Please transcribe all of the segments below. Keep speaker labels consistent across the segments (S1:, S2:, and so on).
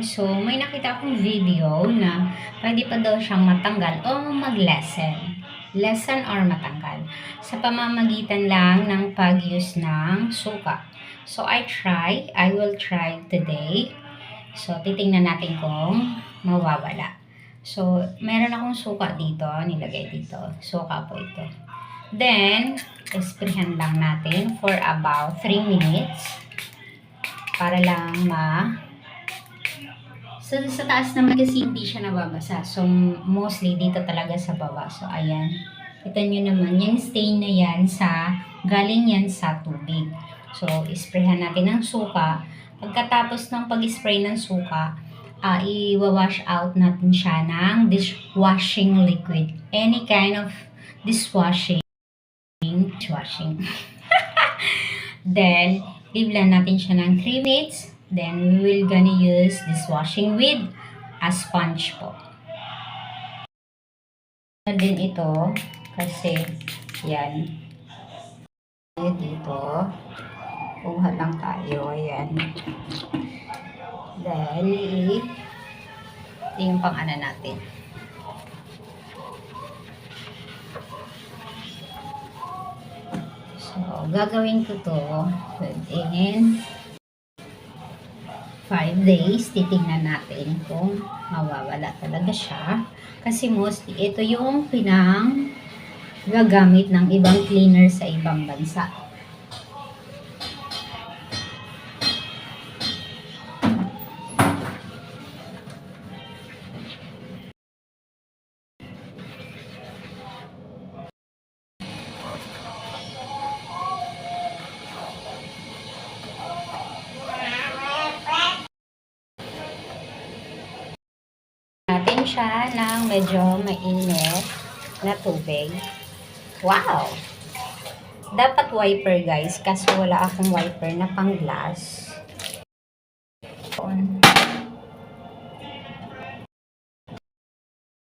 S1: So, may nakita akong video na pwede pa daw siyang matanggal o mag-lessen. Lessen or matanggal. Sa pamamagitan lang ng pag-use ng suka. So, I will try today. So, titingnan natin kung mawawala. So, meron akong suka dito. Nilagay dito. Suka po ito. Then, esprehan lang natin for about 3 minutes. Para lang So, sa taas naman kasi hindi siya nababasa. So, mostly dito talaga sa baba. So, ayan. Kita nyo naman, yung stain na yan galing yan sa tubig. So, isprayhan natin ng suka. Pagkatapos ng pag-spray ng suka, i-wash out natin siya ng dishwashing liquid. Any kind of dishwashing. Then, leave lang natin siya ng 3 minutes. Then, we will gonna use dishwashing with a sponge po. Din ito, kasi, yan. Dito, kuha lang tayo, ayan. Then, ito yung pang-ana natin. So, gagawin ko to within 5 days. Titingnan natin kung mawawala talaga siya. Kasi mostly, ito yung gagamit ng ibang cleaner sa ibang bansa. Natin siya ng medyo mainit na tubig. Wow! Dapat wiper guys, kasi wala akong wiper na pang glass.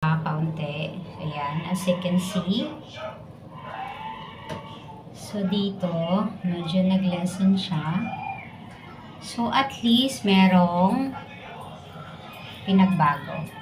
S1: Kaunti. Ayan, as you can see. So, dito, medyo nag-lessen siya. So, at least merong pinagbago.